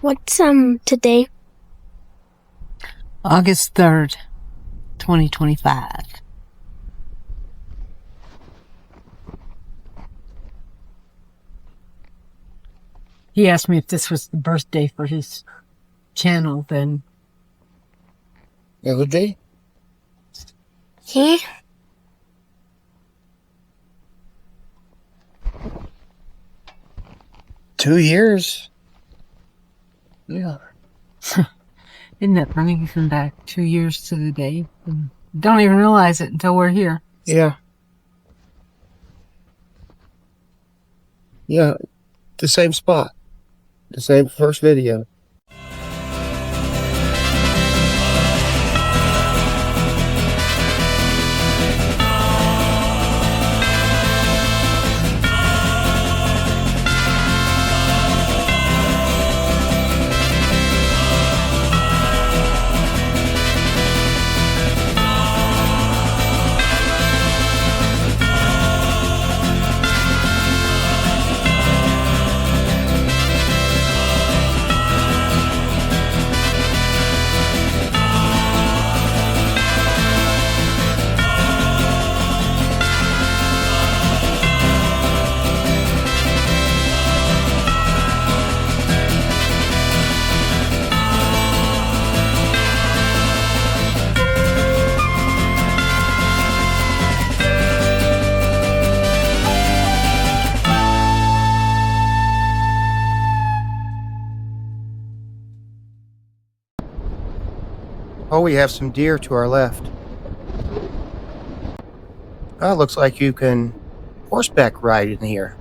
What's today? August 3rd, 2025. He asked me if this was the birthday for his channel, then... Geology? He? $2 years. Yeah. Isn't that funny? He's been back 2 years to the day. And don't even realize it until we're here. Yeah. Yeah. The same spot. The same first video. Oh, we have some deer to our left. Oh, it looks like you can horseback ride in here.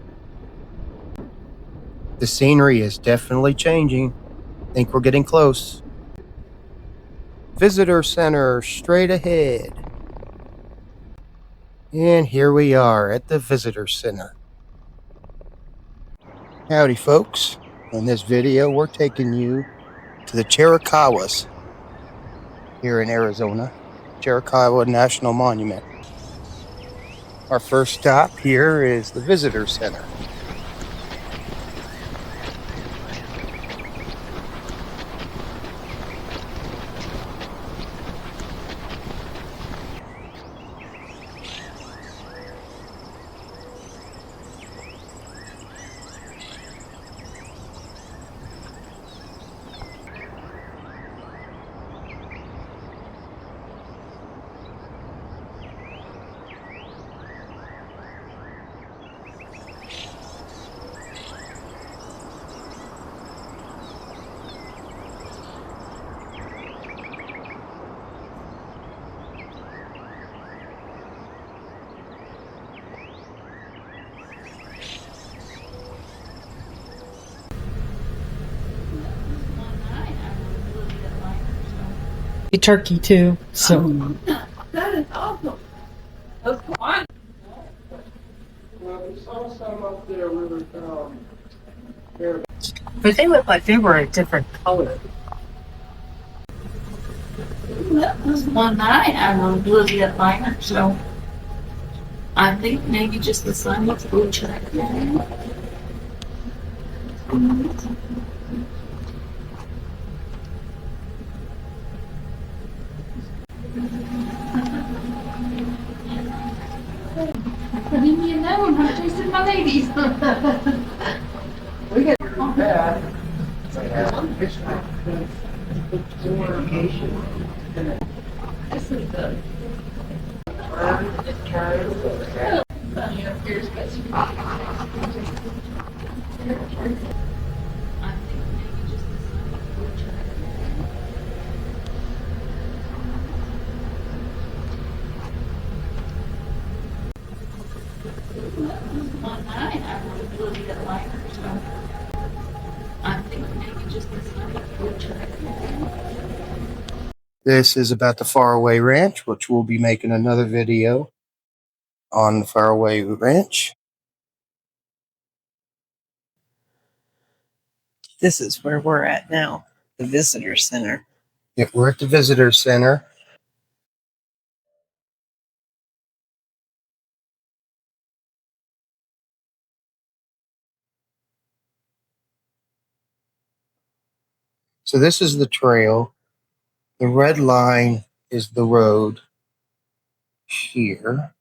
The scenery is definitely changing. I think we're getting close. Visitor center straight ahead. And here we are at the visitor center. Howdy folks. In this video we're taking you to the Chiricahuas here in Arizona. Chiricahua National Monument. Our first stop here is the visitor center. A turkey too, so... That is awesome. That's fun. Well, we saw some up there really here. But they look like they were a different color. That was one night I was looking at mine, so I think maybe just the sun was blue check. Leave me alone, I'm chasing my ladies. We get bad. This is the one night I was looking at mine, so I think maybe just the sun was blue check. This is about the Faraway Ranch, which we'll be making another video on the Faraway Ranch. This is where we're at now, the visitor center. Yeah, we're at the visitor center. So this is the trail. The red line is the road here.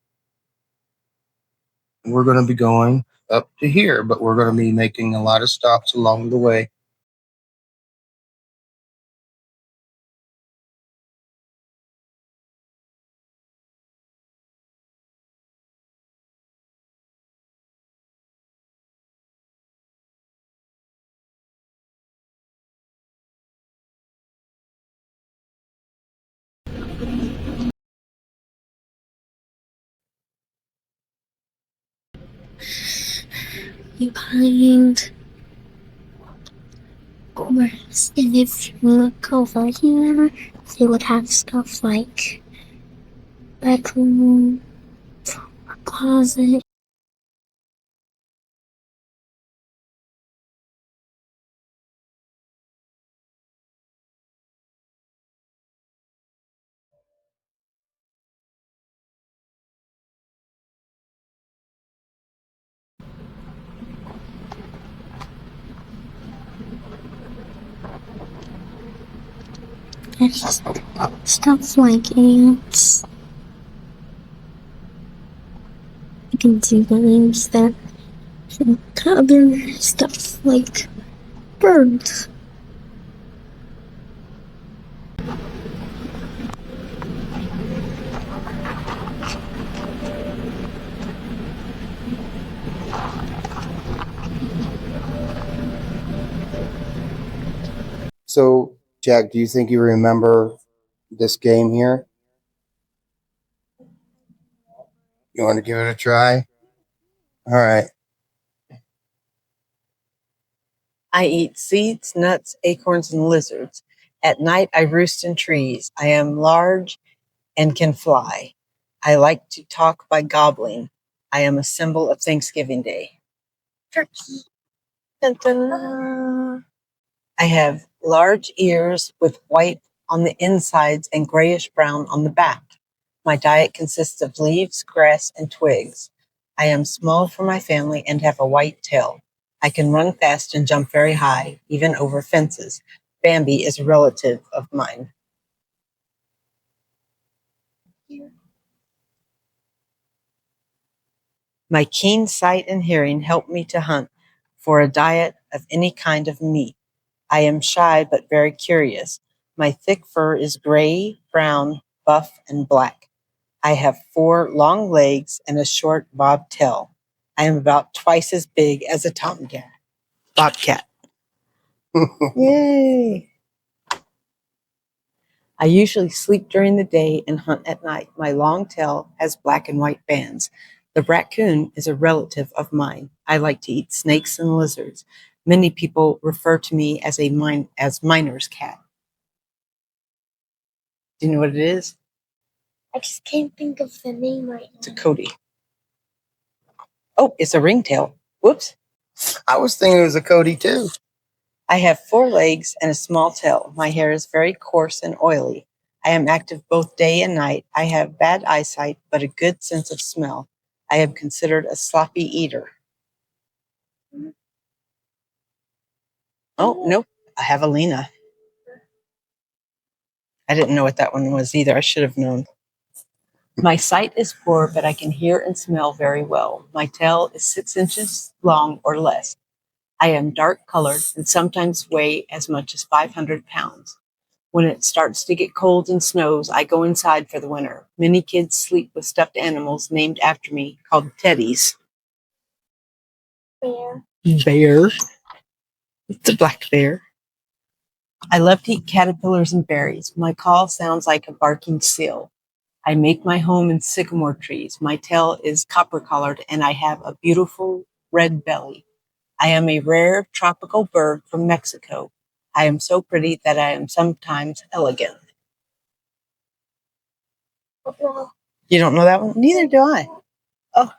We're going to be going up to here, but we're going to be making a lot of stops along the way. You find gorse, and if you look over here, they would have stuff like bedroom, closet. There's stuff like ants. You can see the names there. And other stuff like birds. So, Jack, do you think you remember this game here? You want to give it a try? All right. I eat seeds, nuts, acorns, and lizards. At night, I roost in trees. I am large and can fly. I like to talk by gobbling. I am a symbol of Thanksgiving Day. Turkey. Dun-dun. I have large ears with white on the insides and grayish brown on the back. My diet consists of leaves, grass, and twigs. I am small for my family and have a white tail. I can run fast and jump very high, even over fences. Bambi is a relative of mine. My keen sight and hearing help me to hunt for a diet of any kind of meat. I am shy but very curious. My thick fur is gray, brown, buff, and black. I have 4 long legs and a short bobtail. I am about twice as big as a tomcat. Bobcat. Yay! I usually sleep during the day and hunt at night. My long tail has black and white bands. The raccoon is a relative of mine. I like to eat snakes and lizards. Many people refer to me as miner's cat. Do you know what it is? I just can't think of the name right It's a now. Cody. Oh, it's a ringtail. Whoops. I was thinking it was a Cody too. I have 4 legs and a small tail. My hair is very coarse and oily. I am active both day and night. I have bad eyesight, but a good sense of smell. I am considered a sloppy eater. Oh, nope. I have Alina. I didn't know what that one was either. I should have known. My sight is poor, but I can hear and smell very well. My tail is 6 inches long or less. I am dark colored and sometimes weigh as much as 500 pounds. When it starts to get cold and snows, I go inside for the winter. Many kids sleep with stuffed animals named after me called teddies. Bear. Bear. It's a black bear. I love to eat caterpillars and berries. My call sounds like a barking seal. I make my home in sycamore trees. My tail is copper-colored and I have a beautiful red belly. I am a rare tropical bird from Mexico. I am so pretty that I am sometimes elegant. Well, You don't know that one? Neither do I. Oh,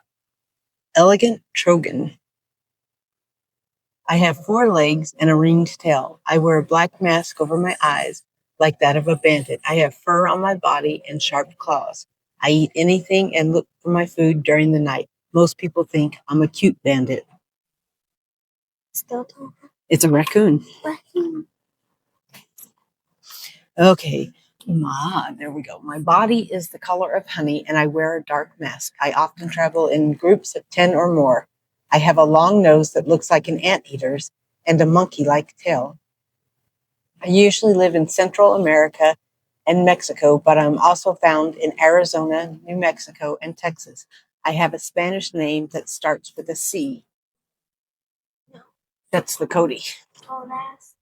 elegant Trogon. I have 4 legs and a ringed tail. I wear a black mask over my eyes, like that of a bandit. I have fur on my body and sharp claws. I eat anything and look for my food during the night. Most people think I'm a cute bandit. still talking. It's a raccoon. Raccoon. Okay. There we go. My body is the color of honey and I wear a dark mask. I often travel in groups of 10 or more. I have a long nose that looks like an anteater's and a monkey-like tail. I usually live in Central America and Mexico, but I'm also found in Arizona, New Mexico, and Texas. I have a Spanish name that starts with a C. That's the Cody. Oh, that's.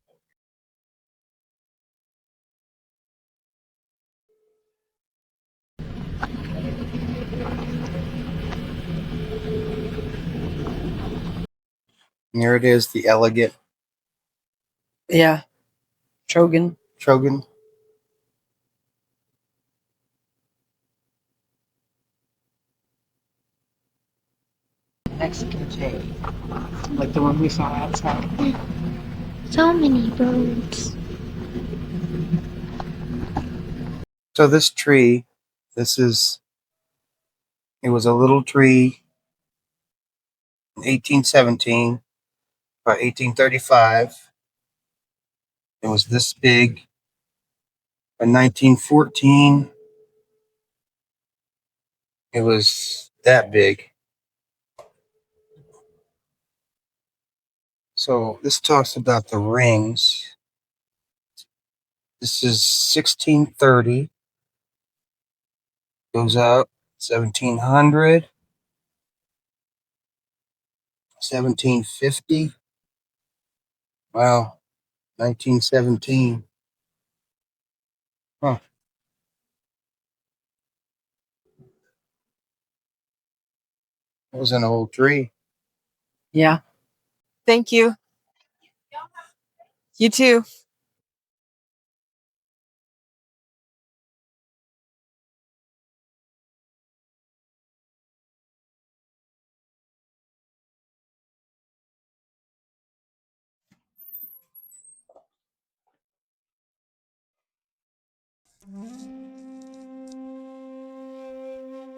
And here it is, the elegant Yeah. Trogan. Trogan. Mexican jay, like the one we saw outside. So many birds. So this tree, it was a little tree in 1817, by 1835. It was this big. In 1914, it was that big. So this talks about the rings. This is 1630. Goes up 1700, 1750. Wow, 1917. Huh. It was an old tree. Yeah. Thank you. You too.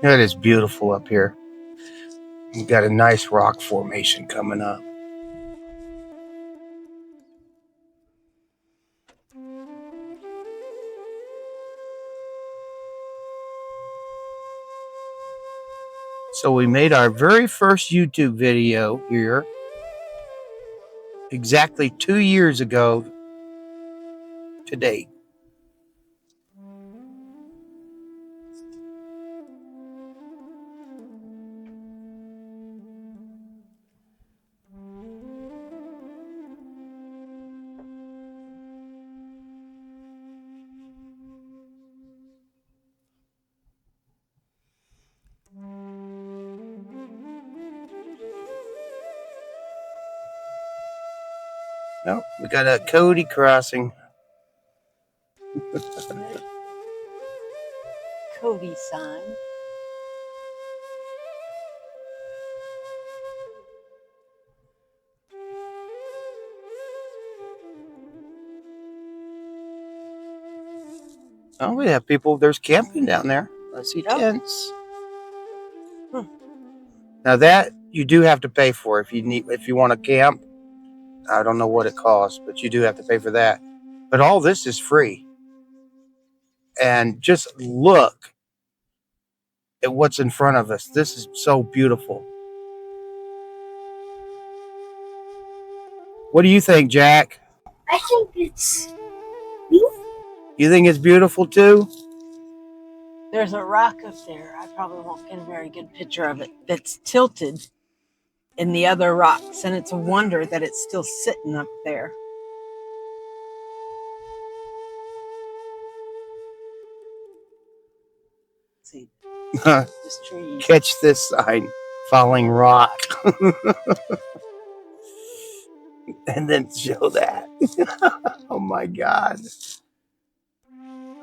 It is beautiful up here. You got a nice rock formation coming up. So we made our very first YouTube video here exactly 2 years ago today. No, we got a Cody crossing. Cody sign. Oh, we have people. There's camping down there. I see Yep. tents. Hmm. Now that you do have to pay for if you want to camp. I don't know what it costs, but you do have to pay for that. But all this is free. And just look at what's in front of us. This is so beautiful. What do you think, Jack? I think it's beautiful. You think it's beautiful too? There's a rock up there. I probably won't get a very good picture of it. That's tilted in the other rocks, and it's a wonder that it's still sitting up there. Let's see, this tree. Catch this sign, falling rock. And then show that. Oh my God.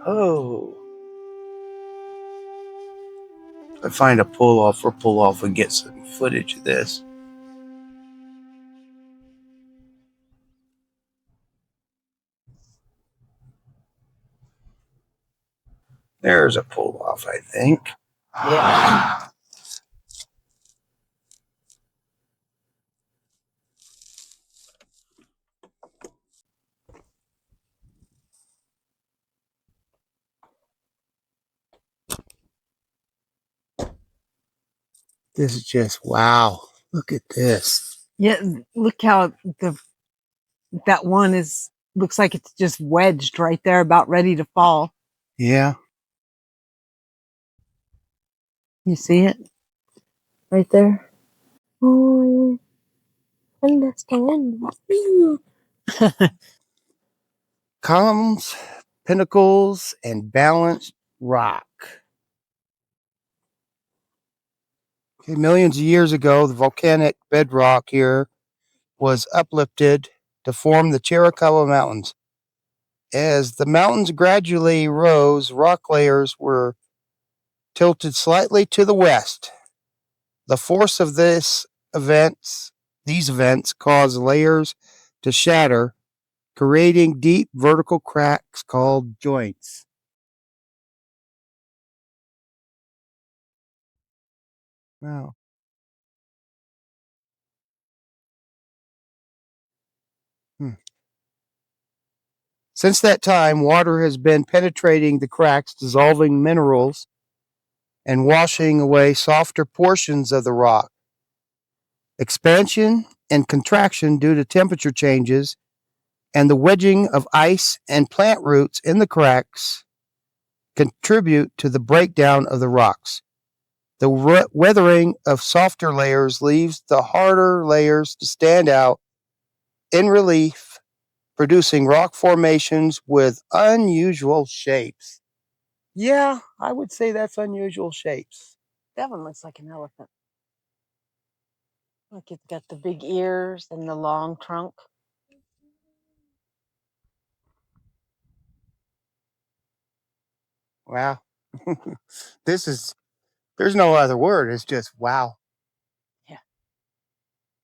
Oh. I find a pull off and get some footage of this. There's a pull off, I think. Yeah. This is just wow. Look at this. Yeah, look how that one looks like it's just wedged right there, about ready to fall. Yeah. You see it? Right there. Oh, and that's the one. Columns, pinnacles, and balanced rock. Okay, millions of years ago, the volcanic bedrock here was uplifted to form the Chiricahua Mountains. As the mountains gradually rose, rock layers were tilted slightly to the west. The force of these events caused layers to shatter, creating deep vertical cracks called joints. Wow. Since that time, water has been penetrating the cracks, dissolving minerals, and washing away softer portions of the rock. Expansion and contraction due to temperature changes and the wedging of ice and plant roots in the cracks contribute to the breakdown of the rocks. The weathering of softer layers leaves the harder layers to stand out in relief, producing rock formations with unusual shapes. Yeah, I would say that's unusual shapes. That one looks like an elephant. Look, it's got the big ears and the long trunk. Wow. There's no other word. It's just wow. Yeah.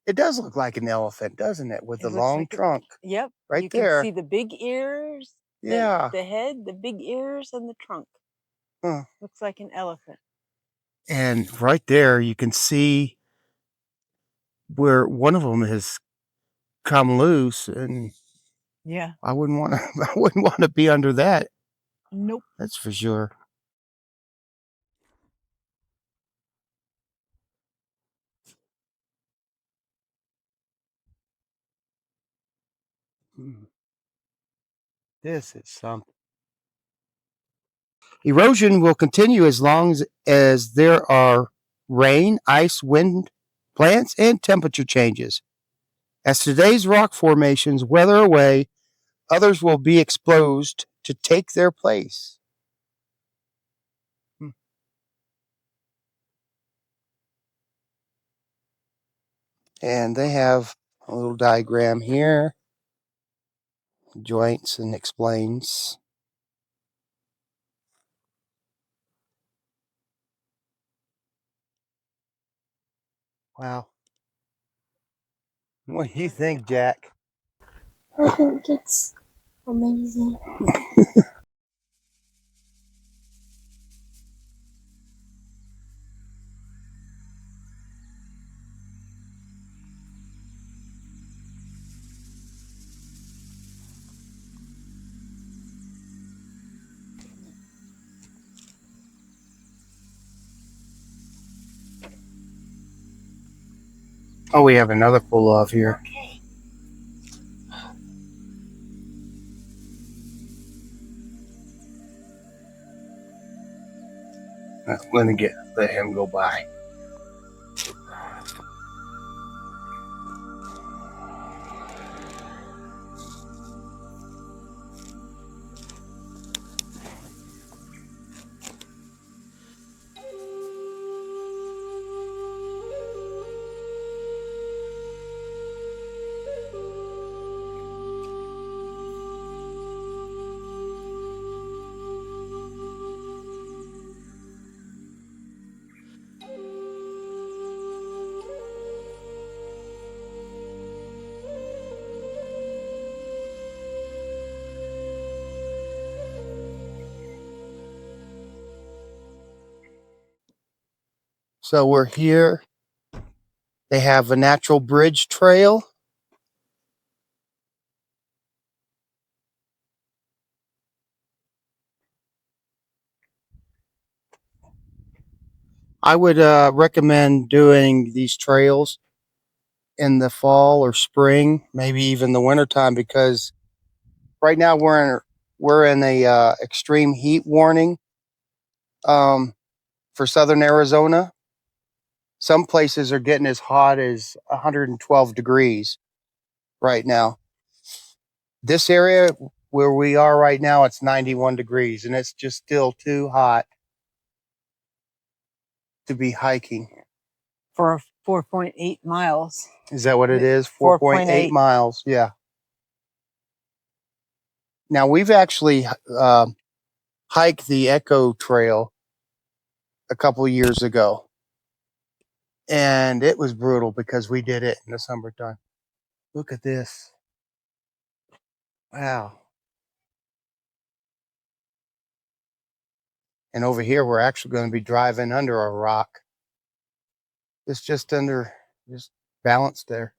It does look like an elephant, doesn't it? With the It looks long like trunk. Yep. Right you there. can see the big ears, Yeah. the head, the big ears, and the trunk. Huh. Looks like an elephant. And right there, you can see where one of them has come loose, and Yeah. I wouldn't want to. I wouldn't want to be under that. Nope. That's for sure. This is something. Erosion will continue as long as there are rain, ice, wind, plants, and temperature changes. As today's rock formations weather away, others will be exposed to take their place. And they have a little diagram here, joints, and explains. Wow. What do you think, Jack? I think it's amazing. Oh, we have another pull off here. Okay. Let me let him go by. So we're here. They have a natural bridge trail. I would recommend doing these trails in the fall or spring, maybe even the wintertime, because right now we're in a extreme heat warning for southern Arizona. Some places are getting as hot as 112 degrees right now. This area where we are right now, it's 91 degrees, and it's just still too hot to be hiking. For 4.8 miles. Is that what it is? 4.8 miles. Yeah. Now we've actually hiked the Echo Trail a couple of years ago, and it was brutal because we did it in the summertime. Look at this. Wow. And over here, we're actually going to be driving under a rock. It's just balanced there.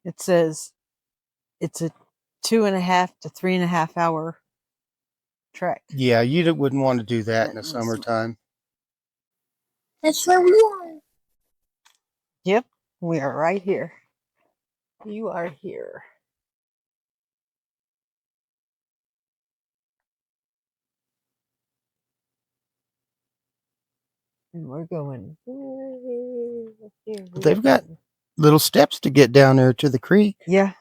It says it's a 2.5 to 3.5 hour trek. Yeah, you wouldn't want to do that in the summertime. That's where we are. Yep, we are right here. You are here. And we're going. They've got little steps to get down there to the creek. Yeah.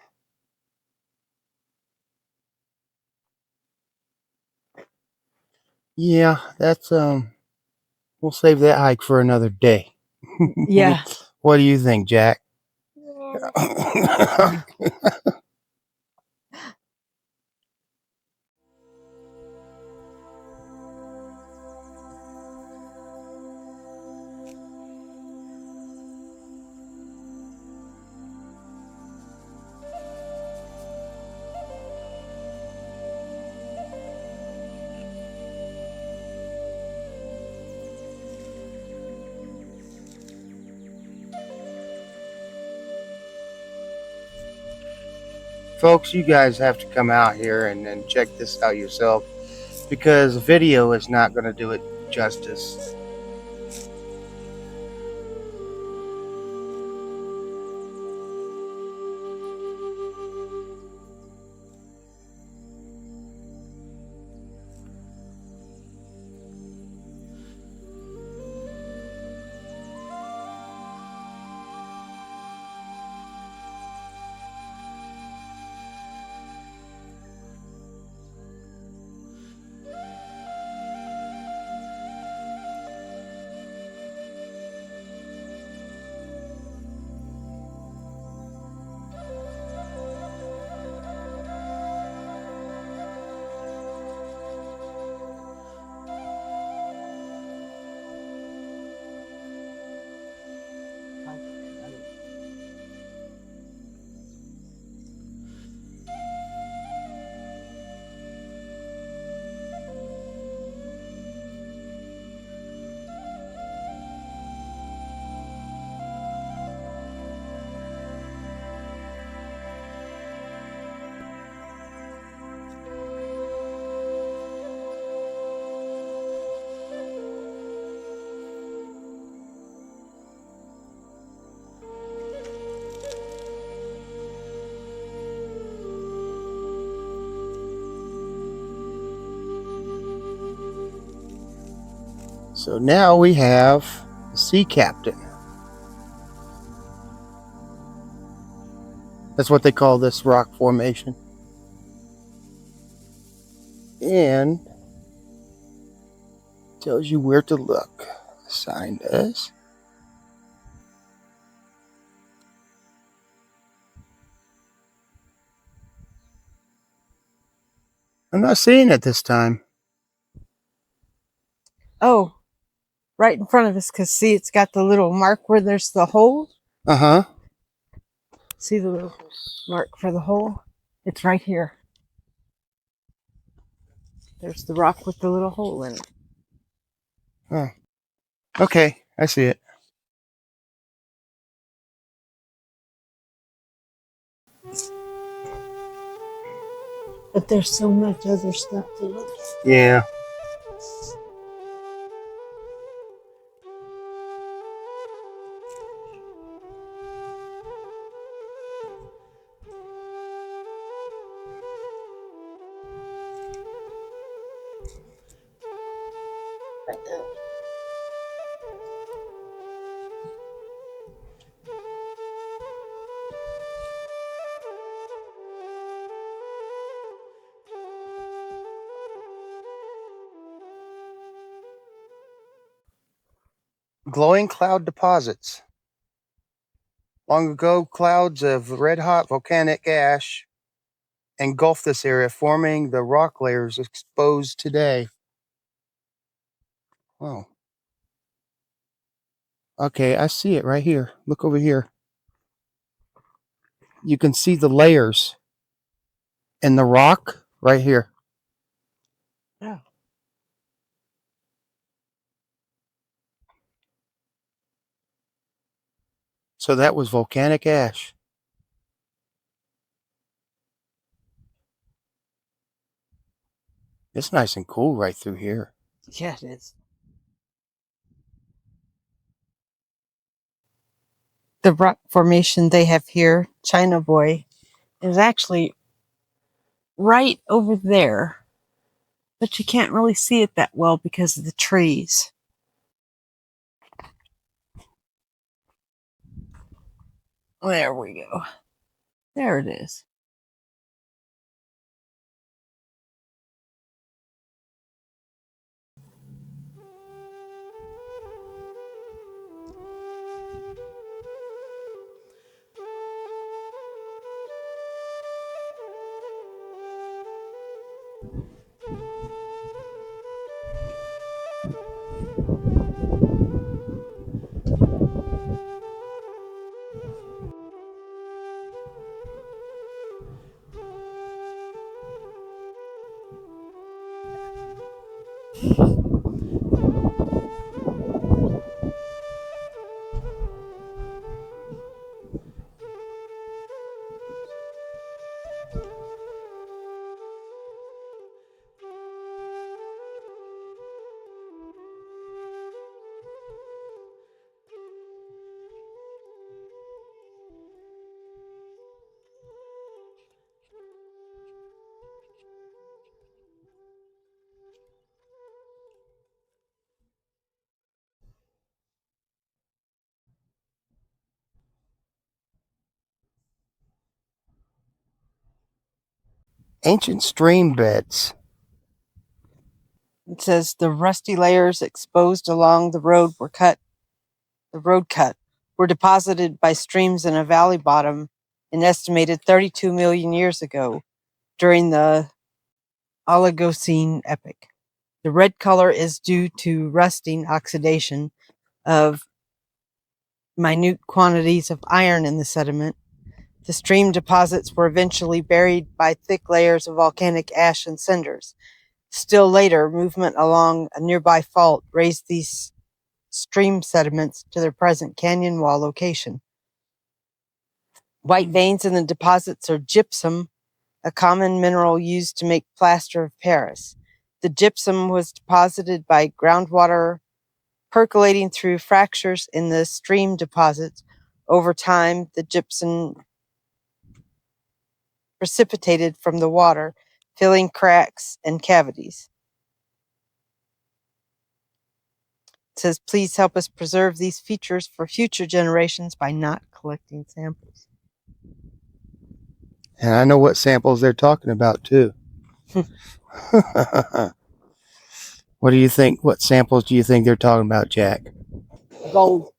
Yeah, that's we'll save that hike for another day. Yeah. What do you think, Jack? Folks, you guys have to come out here and check this out yourself, because video is not going to do it justice. So now we have the sea captain. That's what they call this rock formation. And tells you where to look. The sign does. I'm not seeing it this time. Oh, right in front of us, because see, it's got the little mark where there's the hole. Uh-huh. See the little mark for the hole? It's right here. There's the rock with the little hole in it. Oh. Okay, I see it. But there's so much other stuff to look at. Yeah. Right there. Glowing cloud deposits. Long ago, clouds of red-hot volcanic ash engulfed this area, forming the rock layers exposed today. Wow. Okay, I see it right here. Look over here. You can see the layers in the rock right here. Yeah. So that was volcanic ash. It's nice and cool right through here. Yeah, it is. The rock formation they have here, China Boy, is actually right over there. But you can't really see it that well because of the trees. There we go. There it is. Ancient stream beds. It says the rusty layers exposed along the road were cut. The road cut were deposited by streams in a valley bottom an estimated 32 million years ago during the Oligocene epoch. The red color is due to rusting oxidation of minute quantities of iron in the sediment. The stream deposits were eventually buried by thick layers of volcanic ash and cinders. Still later, movement along a nearby fault raised these stream sediments to their present canyon wall location. White veins in the deposits are gypsum, a common mineral used to make plaster of Paris. The gypsum was deposited by groundwater percolating through fractures in the stream deposits. Over time, the gypsum precipitated from the water, filling cracks and cavities. It says, please help us preserve these features for future generations by not collecting samples. And I know what samples they're talking about, too. What do you think? What samples do you think they're talking about, Jack? Gold.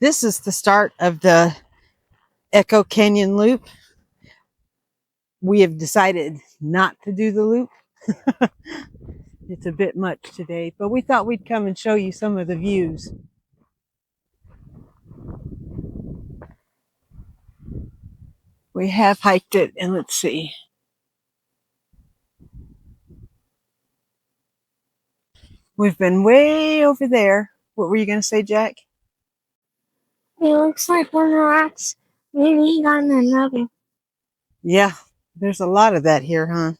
This is the start of the Echo Canyon Loop. We have decided not to do the loop. It's a bit much today, but we thought we'd come and show you some of the views. We have hiked it, and let's see. We've been way over there. What were you going to say, Jack? It looks like one of the rocks maybe on another. Yeah, there's a lot of that here, huh?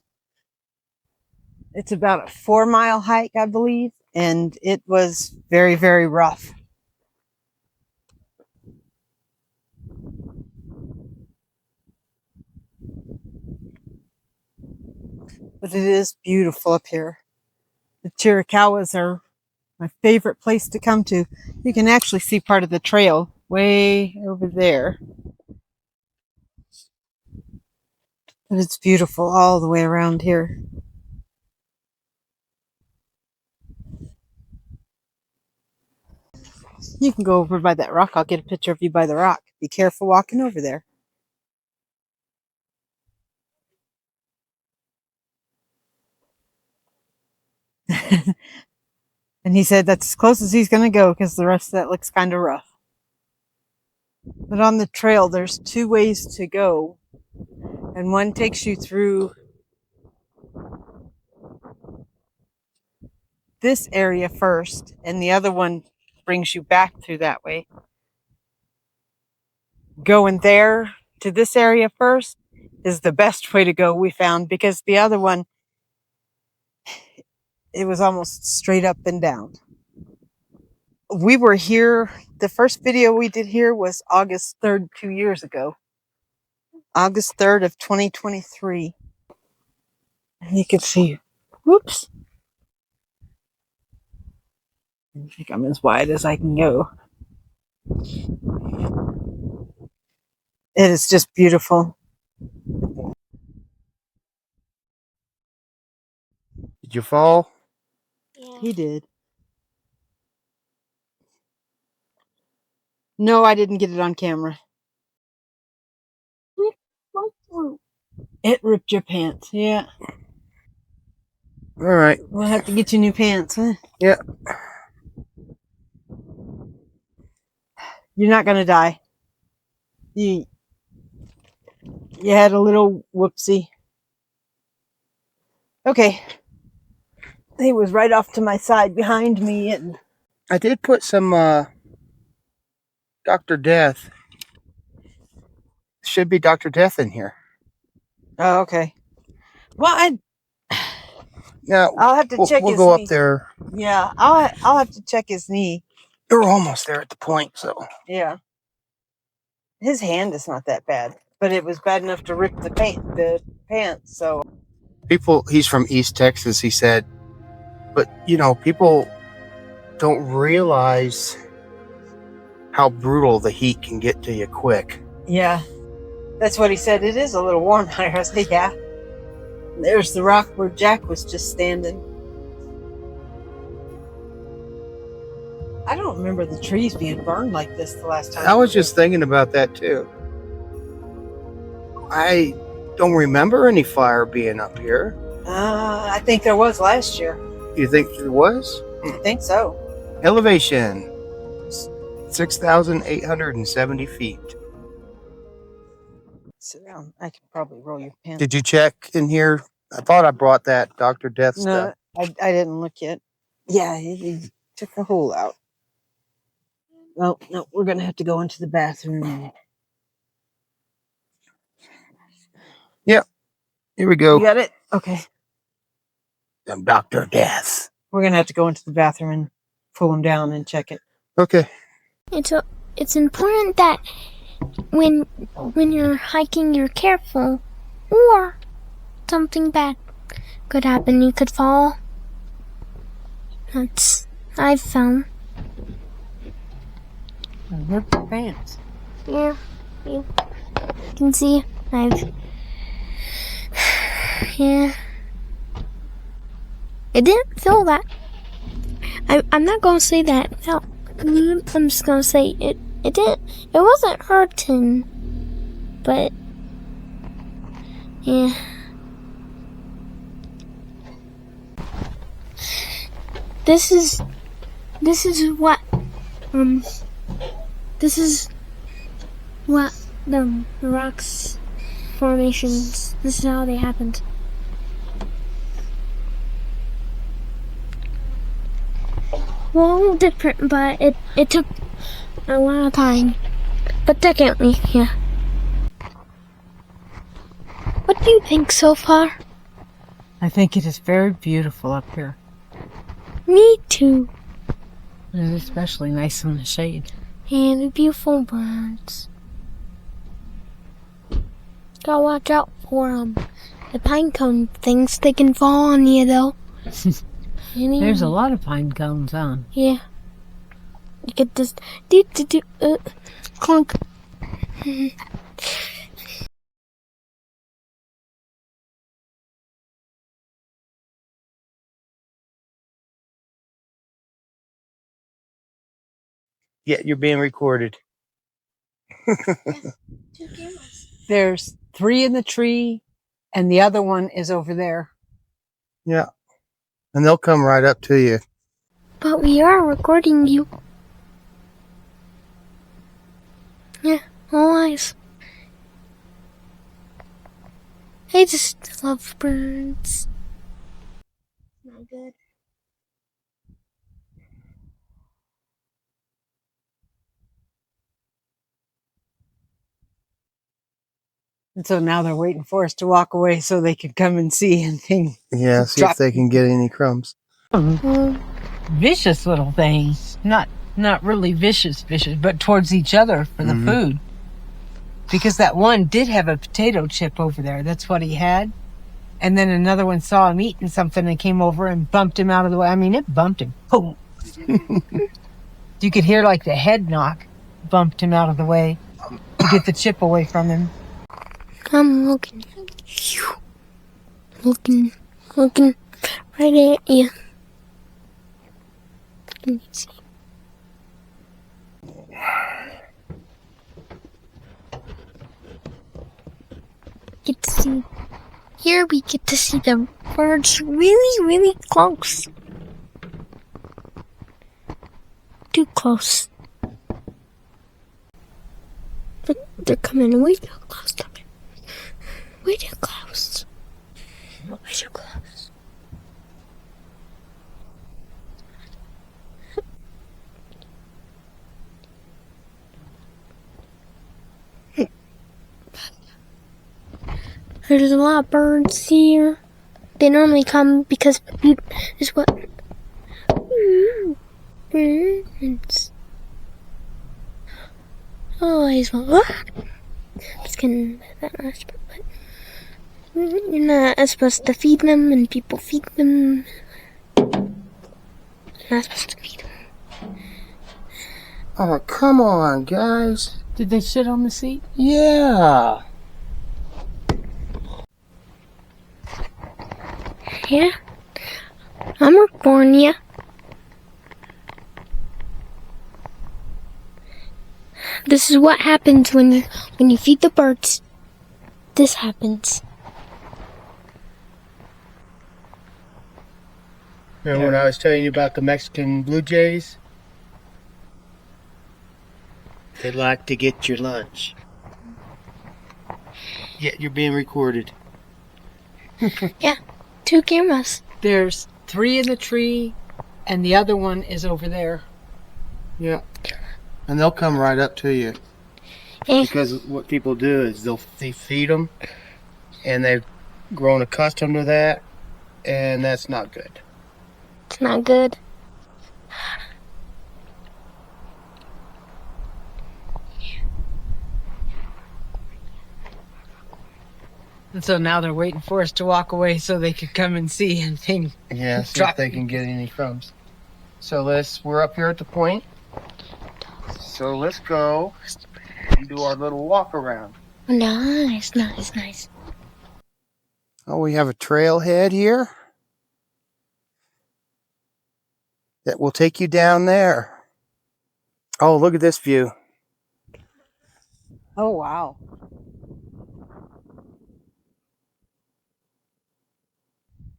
It's about a 4-mile hike, I believe, and it was very, very rough. But it is beautiful up here. The Chiricahuas are my favorite place to come to. You can actually see part of the trail way over there. But it's beautiful all the way around here. You can go over by that rock. I'll get a picture of you by the rock. Be careful walking over there. And he said that's as close as he's going to go because the rest of that looks kind of rough. But on the trail, there's 2 ways to go. And one takes you through this area first, and the other one brings you back through that way. Going there to this area first is the best way to go, we found, because the other one, it was almost straight up and down. We were here, the first video we did here was August 3rd, 2 years ago. August 3rd of 2023. And you can see, whoops. I think I'm as wide as I can go. It is just beautiful. Did you fall? Yeah. He did. No, I didn't get it on camera. It ripped your pants, yeah. All right. We'll have to get you new pants, huh? Yeah. You're not gonna die. You had a little whoopsie. Okay. He was right off to my side behind me, and I did put some Dr. Death. Should be Dr. Death in here. oh, okay. Well, Now I'll have to check we'll his go knee. up there. Yeah, I'll have to check his knee. We're almost there at the point, so Yeah. His hand is not that bad, but it was bad enough to rip the pants. So he's from East Texas, he said. But people don't realize how brutal the heat can get to you quick. yeah, that's what he said. It is a little warm out here. I said, yeah. There's the rock where Jack was just standing. I don't remember the trees being burned like this the last time. I was just thinking about that too. I don't remember any fire being up here. I think there was last year. You think there was? I think so. Elevation 6,870 feet. Sit down. I can probably roll your pants. Did you check in here? I thought I brought that Dr. Death No, stuff. I didn't look yet. Yeah, he took the hole out. Well, no, we're going to have to go into the bathroom. Yep. Here we go. You got it? Okay. Some Dr. Death. We're going to have to go into the bathroom and pull him down and check it. Okay. It's important that when you're hiking, you're careful, or something bad could happen. You could fall. That's I've found. Rip your pants. Yeah, you can see yeah. It didn't feel that. I'm not gonna say that it felt. I'm just gonna say it It didn't. It wasn't hurting, but yeah. This is what this is what the rocks formations. This is how they happened. Well, different, but it took a lot of time. But definitely, yeah. What do you think so far? I think it is very beautiful up here. Me too. And it's especially nice in the shade. And the beautiful birds. Gotta watch out for the pine cone things. They can fall on you though. There's a lot of pine cones on. Yeah. You could just clunk. Yeah, you're being recorded. There's 3 in the tree, and the other one is over there. Yeah. And they'll come right up to you. But we are recording you. Yeah, all eyes. I just love birds. Not good. And so now they're waiting for us to walk away so they can come and see and think. Yeah, see if they can get any crumbs. Vicious little things. Not really vicious, but towards each other for the food. Because that one did have a potato chip over there. That's what he had. And then another one saw him eating something and came over and bumped him out of the way. I mean, it bumped him. Boom. You could hear like the head knock bumped him out of the way to get the chip away from him. I'm looking right at you. Let me see. Get to see. Here we get to see the birds really, really close. Too close. But they're coming way too close to me. Way too close. Way too close. There's a lot of birds here. They normally come because is what birds. Oh, he's what? Just kidding. That last part, but you're not supposed to feed them, and people feed them. You're not supposed to feed them. Oh, come on, guys. Did they sit on the seat? Yeah. Yeah, I'm recording ya. This is what happens when you feed the birds. This happens. Remember when I was telling you about the Mexican blue jays? They like to get your lunch. Yeah, you're being recorded. Yeah, 2 cameras. There's 3 in the tree, and the other one is over there. Yeah. And they'll come right up to you. Eh. Because what people do is they feed them, and they've grown accustomed to that, and that's not good. It's not good. And so now they're waiting for us to walk away so they could come and see and think. Yeah, see if they can get any crumbs. So we're up here at the point. So let's go and do our little walk around. Nice, nice, nice. Oh, we have a trailhead here that will take you down there. Oh, look at this view. Oh, wow.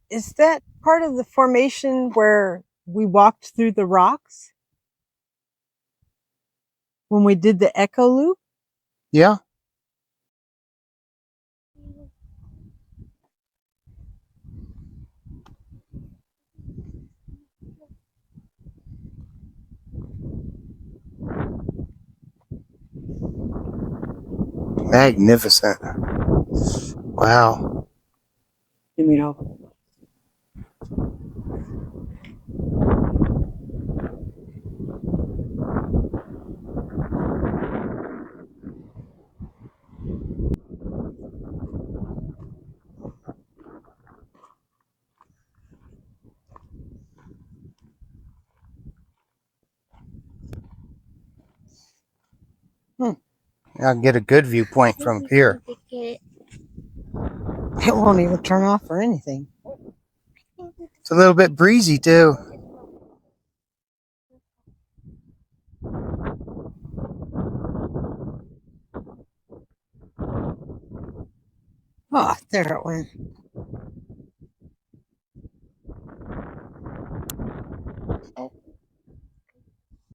Is that part of the formation where we walked through the rocks? When we did the echo loop? Yeah. Magnificent. Wow. You mean over? I can get a good viewpoint from here. It won't even turn off or anything. It's a little bit breezy too. Oh, there it went.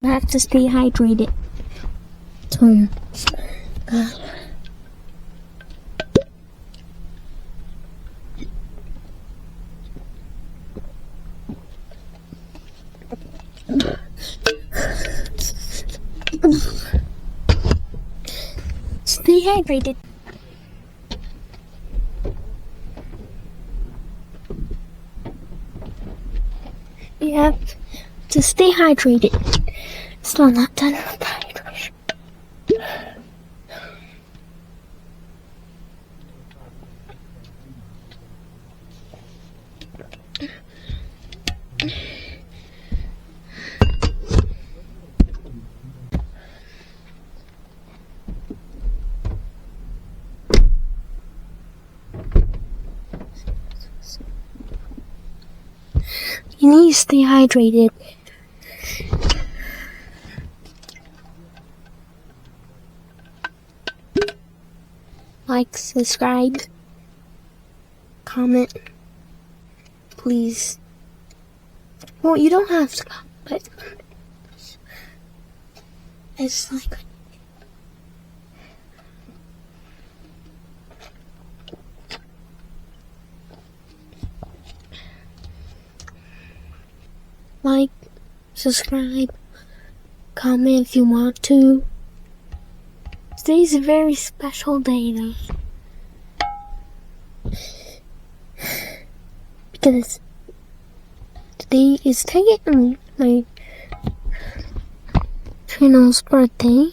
I have to stay hydrated. So, stay hydrated. You have to stay hydrated. Still not done with hydration. You need to stay hydrated. Like, subscribe, comment, please. Well, you don't have to, but it's like like, subscribe, comment if you want to. Today's a very special day though. Because today is technically my channel's birthday.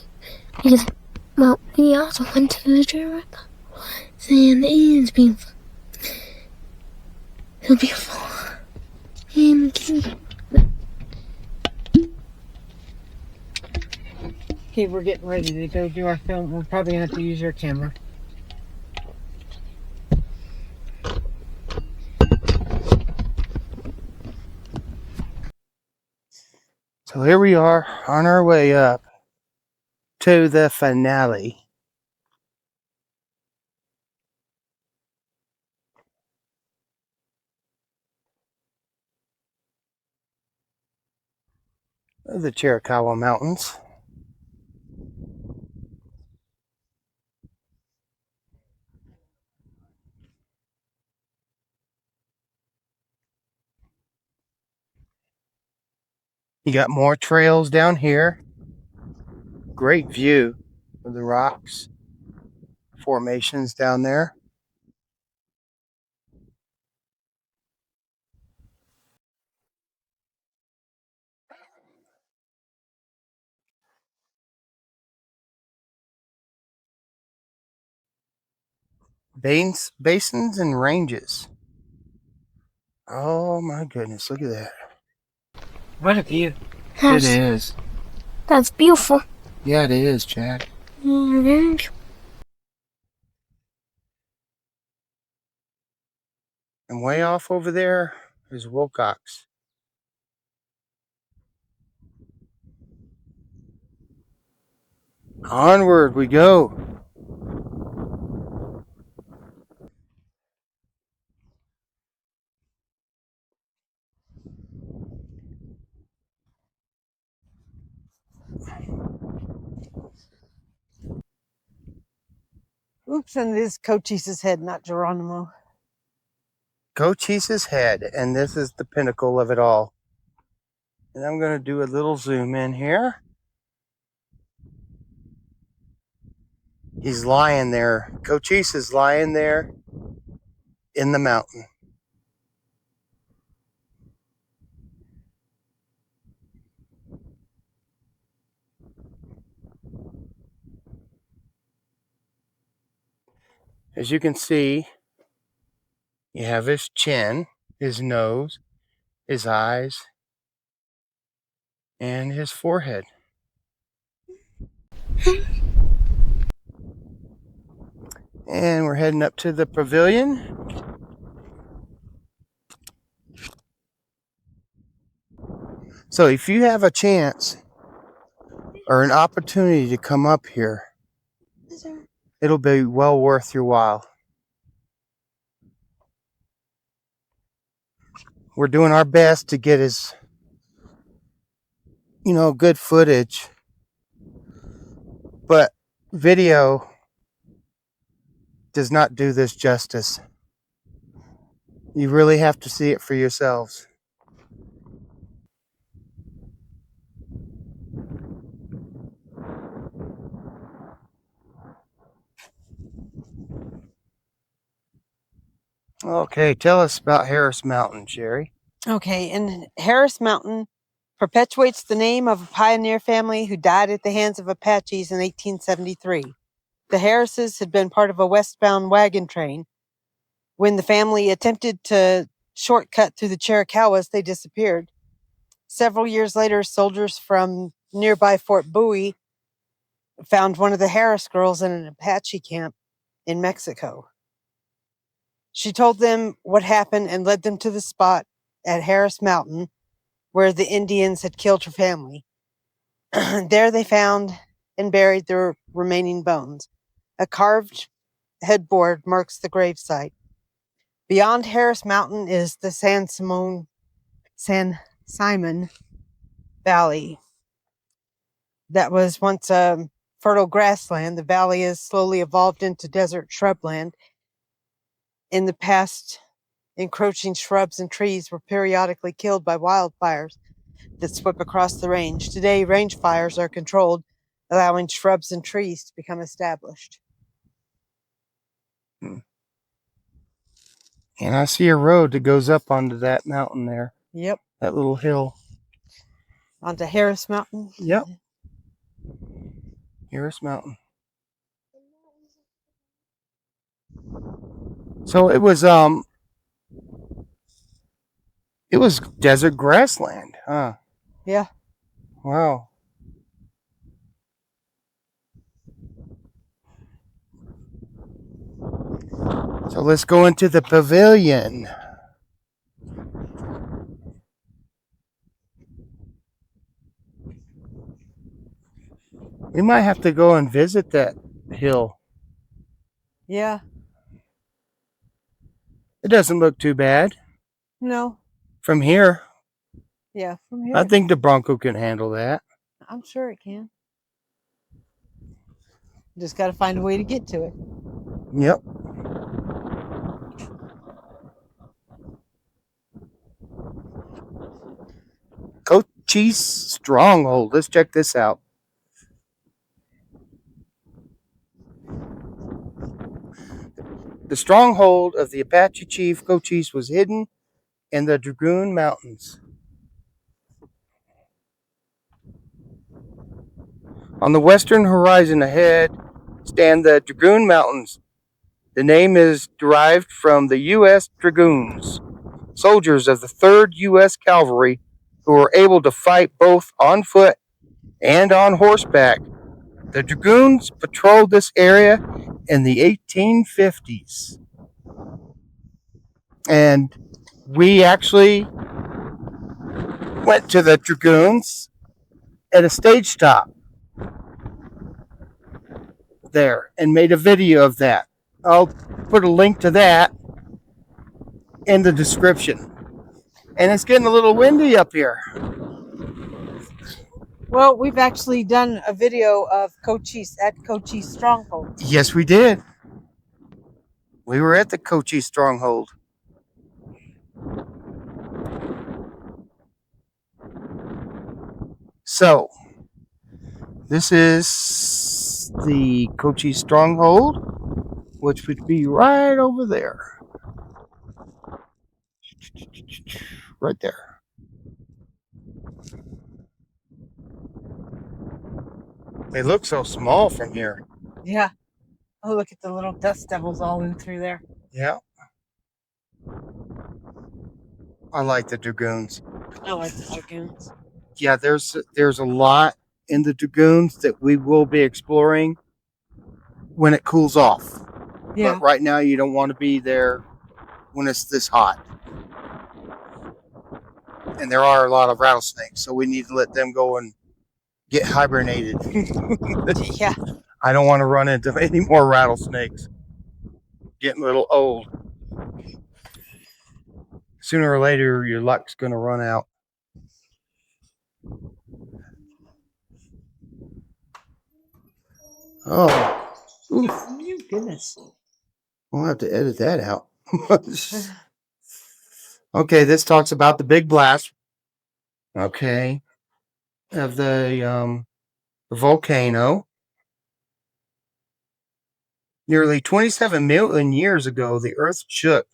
Because, well, we also went to the Chiricahua and it is beautiful. So beautiful. Okay, we're getting ready to go do our film. We're probably going to have to use your camera. So here we are on our way up to the finale. Of the Chiricahua Mountains. You got more trails down here. Great view of the rocks formations down there. Basins and ranges. Oh my goodness, look at that. What a view. It is. That's beautiful. Yeah, it is, Jack. And And way off over there is Wilcox. Onward we go. Oops, and it is Cochise's Head, not Geronimo. Cochise Head, and this is the pinnacle of it all. And I'm going to do a little zoom in here. He's lying there. Cochise is lying there in the mountain. As you can see, you have his chin, his nose, his eyes, and his forehead. And we're heading up to the pavilion. So if you have a chance or an opportunity to come up here, it'll be well worth your while. We're doing our best to get as, good footage, but video does not do this justice. You really have to see it for yourselves. Okay, tell us about Harris Mountain, Sherry. Okay, and Harris Mountain perpetuates the name of a pioneer family who died at the hands of Apaches in 1873. The Harrises had been part of a westbound wagon train. When the family attempted to shortcut through the Chiricahuas, they disappeared. Several years later, soldiers from nearby Fort Bowie found one of the Harris girls in an Apache camp in Mexico. She told them what happened and led them to the spot at Harris Mountain where the Indians had killed her family. There they found and buried their remaining bones. A carved headboard marks the gravesite. Beyond Harris Mountain is the San Simon Valley. That was once a fertile grassland. The valley has slowly evolved into desert shrubland. In the past, encroaching shrubs and trees were periodically killed by wildfires that swept across the range. Today, range fires are controlled, allowing shrubs and trees to become established. And I see a road that goes up onto that mountain there. Yep. That little hill. Onto Harris Mountain. Yep. Harris Mountain. So it was desert grassland, huh? Yeah. Wow. So let's go into the pavilion. We might have to go and visit that hill. Yeah. It doesn't look too bad. No. From here. Yeah, from here. I think the Bronco can handle that. I'm sure it can. Just got to find a way to get to it. Yep. Cochise Stronghold. Let's check this out. The stronghold of the Apache chief Cochise was hidden in the Dragoon Mountains. On the western horizon ahead stand the Dragoon Mountains. The name is derived from the U.S. Dragoons, soldiers of the 3rd U.S. Cavalry who were able to fight both on foot and on horseback. The Dragoons patrolled this area in the 1850s. And we actually went to the Dragoons at a stage stop there and made a video of that. I'll put a link to that in the description. And it's getting a little windy up here. Well, we've actually done a video of Cochise at Cochise Stronghold. Yes, we did. We were at the Cochise stronghold. So, this is the Cochise stronghold, which would be right over there. Right there. They look so small from here. Yeah. Oh, look at the little dust devils all in through there. Yeah. I like the Dragoons. I like the Dragoons. Yeah, there's a lot in the Dragoons that we will be exploring when it cools off. Yeah. But right now you don't want to be there when it's this hot. And there are a lot of rattlesnakes, so we need to let them go and get hibernated. Yeah. I don't want to run into any more rattlesnakes. Getting a little old. Sooner or later, your luck's going to run out. Oh. Oof. Oh, goodness. We'll have to edit that out. Okay, this talks about the big blast. Okay. Of the volcano. Nearly 27 million years ago, the Earth shook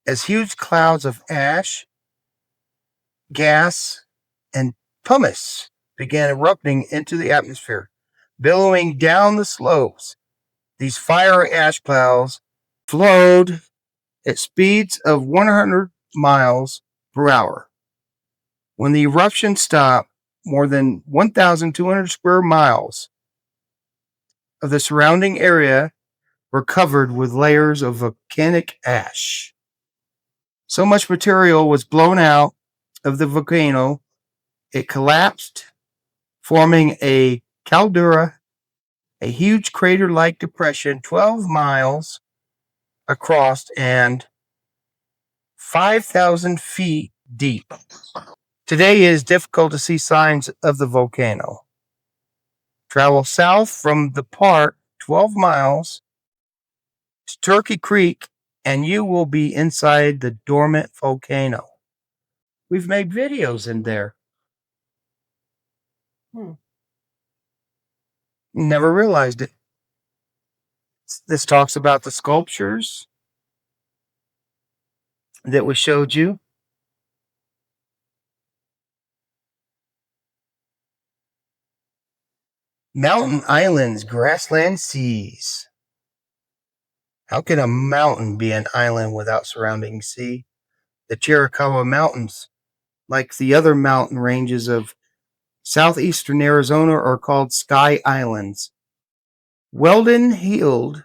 as huge clouds of ash, gas, and pumice began erupting into the atmosphere, billowing down the slopes. These fiery ash clouds flowed at speeds of 100 miles per hour. When the eruption stopped, more than 1,200 square miles of the surrounding area were covered with layers of volcanic ash. So much material was blown out of the volcano, it collapsed, forming a caldera, a huge crater-like depression 12 miles across and 5,000 feet deep. Today it is difficult to see signs of the volcano. Travel south from the park 12 miles to Turkey Creek and you will be inside the dormant volcano. We've made videos in there. Never realized it. This talks about the sculptures that we showed you. Mountain islands, grassland seas. How can a mountain be an island without surrounding sea? The Chiricahua Mountains, like the other mountain ranges of southeastern Arizona, are called Sky Islands. Weldon Hield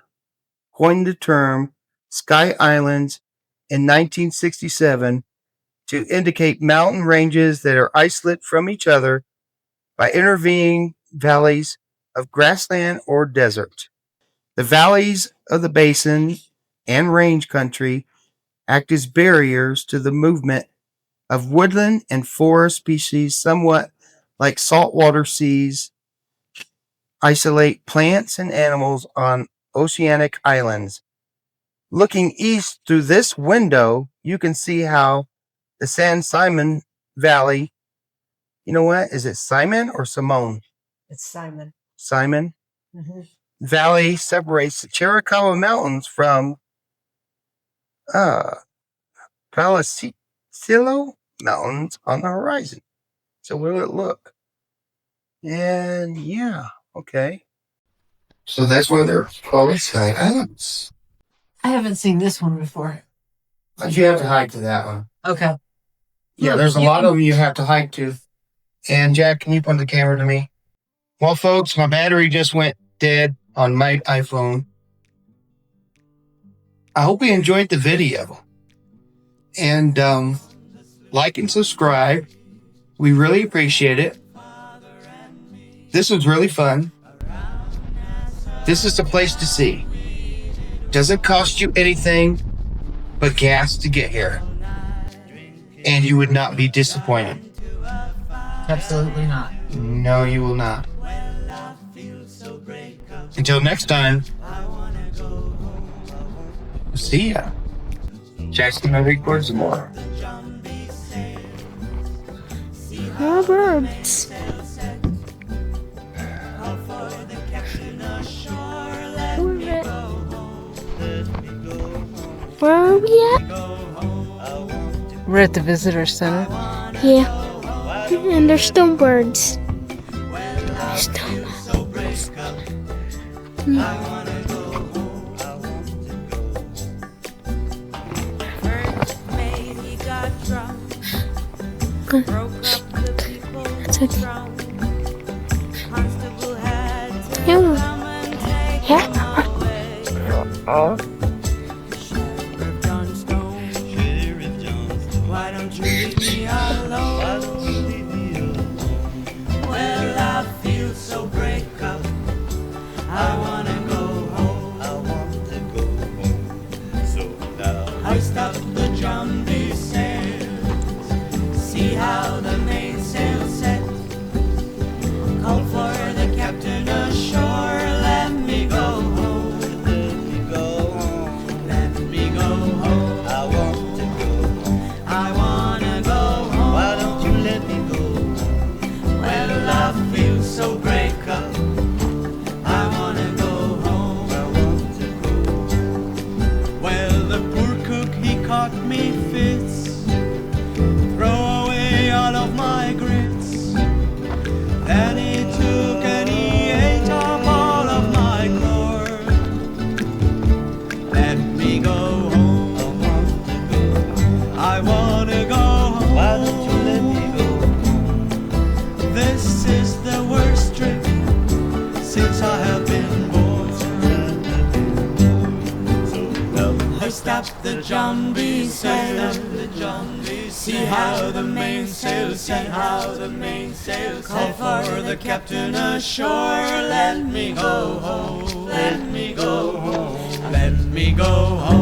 coined the term Sky Islands in 1967 to indicate mountain ranges that are isolated from each other by intervening valleys of grassland or desert. The valleys of the basin and range country act as barriers to the movement of woodland and forest species, somewhat like saltwater seas isolate plants and animals on oceanic islands. Looking east through this window, you can see how the San Simon Valley, you know what? Is it Simon or Simone? It's Simon. Simon Mm-hmm. Valley separates the Chiricahua Mountains from Palisilo Mountains on the horizon. So will it look? And yeah, okay. So that's why they're called Sky Islands. I haven't seen this one before. But you have to hike to that one. Okay. Yeah, there's a lot of them you have to hike to. And Jack, can you point the camera to me? Well, folks, my battery just went dead on my iPhone. I hope you enjoyed the video. And like and subscribe. We really appreciate it. This was really fun. This is the place to see. Doesn't cost you anything but gas to get here. And you would not be disappointed. Absolutely not. No, you will not. Until next time, See ya. Jackson, I record some more. More birds. Where are we at? We're at the visitor center. Yeah. And there's still birds. There's still birds. That's okay. Yeah. Why don't you leave me alone? Well, I feel so break up. I wanna go home. I want to go home. So now I stop the jumbie sails. See how the mainsail set. Call for the captain ashore. Let me go home. Let me go home. Let me go home. I want to go home. I wanna go home. Why don't you let me go home? Well, I feel so break up. I wanna go home. I want to go home. Well, the poor cook, he caught me fits. Throw away all of my grits. Then he took and he ate up all of my corn. Let me go home. I wanna go home. Why don't you let me go home? This is the worst trip since I have been born. So now I stop the jumbie sail. See how the mainsail set. How the mainsail set. Call for the captain ashore. Let me go home. Let me go home. Let me go home.